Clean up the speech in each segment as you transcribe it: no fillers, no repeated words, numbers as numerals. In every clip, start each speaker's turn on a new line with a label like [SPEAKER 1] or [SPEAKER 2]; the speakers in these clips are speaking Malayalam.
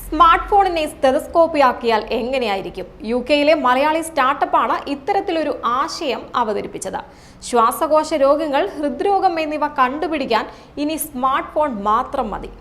[SPEAKER 1] സ്മാർട്ട് ഫോണിനെ സ്റ്റെതസ്കോപ്പിയാക്കിയാൽ എങ്ങനെയായിരിക്കും? യുകെയിലെ മലയാളി സ്റ്റാർട്ടപ്പാണ് ഇത്തരത്തിലൊരു ആശയം അവതരിപ്പിച്ചത്. ശ്വാസകോശ രോഗങ്ങൾ, ഹൃദ്രോഗം എന്നിവ കണ്ടുപിടിക്കാൻ ഇനി സ്മാർട്ട് ഫോൺ മാത്രം മതി.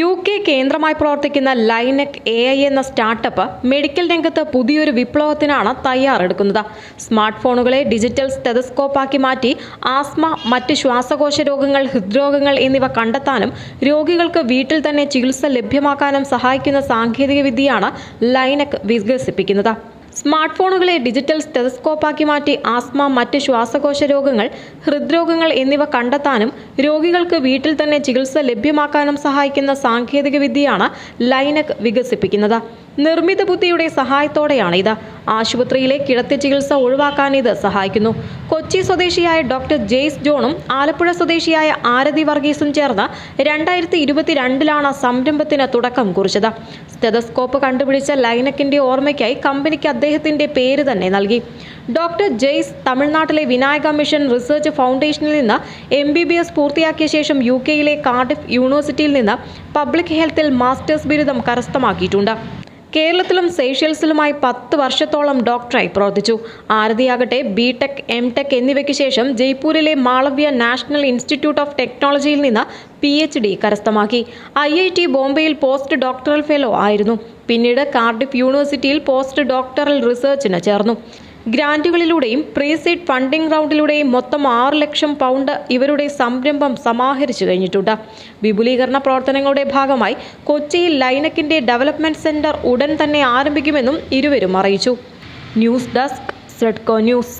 [SPEAKER 1] UK കേന്ദ്രമായി പ്രവർത്തിക്കുന്ന ലൈനെക് AI എന്ന സ്റ്റാർട്ടപ്പ് മെഡിക്കൽ രംഗത്ത് പുതിയൊരു വിപ്ലവത്തിനാണ് തയ്യാറെടുക്കുന്നത്. സ്മാർട്ട് ഫോണുകളെ ഡിജിറ്റൽ സ്റ്റെതസ്കോപ്പാക്കി മാറ്റി ആസ്മ, മറ്റ് ശ്വാസകോശ രോഗങ്ങൾ, ഹൃദ്രോഗങ്ങൾ എന്നിവ കണ്ടെത്താനും രോഗികൾക്ക് വീട്ടിൽ തന്നെ ചികിത്സ ലഭ്യമാക്കാനും സഹായിക്കുന്ന സാങ്കേതികവിദ്യയാണ് ലൈനെക് വികസിപ്പിക്കുന്നത്. സ്മാർട്ട് ഫോണുകളെ ഡിജിറ്റൽ സ്റ്റെതസ്കോപ്പാക്കി മാറ്റി ആസ്മ, മറ്റ് ശ്വാസകോശ രോഗങ്ങൾ, ഹൃദ്രോഗങ്ങൾ എന്നിവ കണ്ടെത്താനും രോഗികൾക്ക് വീട്ടിൽ തന്നെ ചികിത്സ ലഭ്യമാക്കാനും സഹായിക്കുന്ന സാങ്കേതികവിദ്യയാണ് ലൈനെക് വികസിപ്പിക്കുന്നത്. നിർമ്മിത ബുദ്ധിയുടെ സഹായത്തോടെയാണ് ഇത്. ആശുപത്രിയിലെ കിടത്തി ചികിത്സ ഒഴിവാക്കാൻ ഇത് സഹായിക്കുന്നു. കൊച്ചി സ്വദേശിയായ ഡോക്ടർ ജെയ്സ് ജോണും ആലപ്പുഴ സ്വദേശിയായ ആരതി വർഗീസും ചേർന്ന് 2022 സംരംഭത്തിന് തുടക്കം കുറിച്ചത്. സ്റ്റെതസ്കോപ്പ് കണ്ടുപിടിച്ച ലൈനെക്കിന്റെ ഓർമ്മയ്ക്കായി കമ്പനിക്ക് അദ്ദേഹത്തിന്റെ പേര് തന്നെ നൽകി. ഡോക്ടർ ജെയ്സ് തമിഴ്നാട്ടിലെ വിനായക മിഷൻ റിസർച്ച് ഫൗണ്ടേഷനിൽ നിന്ന് MBBS പൂർത്തിയാക്കിയ ശേഷം UKയിലെ കാർഡിഫ് യൂണിവേഴ്സിറ്റിയിൽ നിന്ന് പബ്ലിക് ഹെൽത്തിൽ മാസ്റ്റേഴ്സ് ബിരുദം കരസ്ഥമാക്കിയിട്ടുണ്ട്. കേരളത്തിലും സേഷ്യൽസിലുമായി 10 വർഷത്തോളം ഡോക്ടറായി പ്രവർത്തിച്ചു. ആരതിയാകട്ടെ BTech, MTech എന്നിവയ്ക്ക് ശേഷം ജയ്പൂരിലെ മാളവ്യ നാഷണൽ ഇൻസ്റ്റിറ്റ്യൂട്ട് ഓഫ് ടെക്നോളജിയിൽ നിന്ന് PhD കരസ്ഥമാക്കി. IIT ബോംബെയിൽ പോസ്റ്റ് ഡോക്ടറൽ ഫെലോ ആയിരുന്നു. പിന്നീട് കാർഡിഫ് യൂണിവേഴ്സിറ്റിയിൽ പോസ്റ്റ് ഡോക്ടറൽ റിസർച്ചിന് ചേർന്നു. ഗ്രാന്റുകളിലൂടെയും പ്രീസീഡ് ഫണ്ടിംഗ് റൗണ്ടിലൂടെയും മൊത്തം 6 ലക്ഷം പൗണ്ട് ഇവരുടെ സംരംഭം സമാഹരിച്ചു കഴിഞ്ഞിട്ടുണ്ട്. വിപുലീകരണ പ്രവർത്തനങ്ങളുടെ ഭാഗമായി കൊച്ചിയിൽ ലൈനെക്കിന്റെ ഡെവലപ്മെന്റ് സെന്റർ ഉടൻ തന്നെ ആരംഭിക്കുമെന്നും ഇരുവരും അറിയിച്ചു. News desk, ZEDCO news.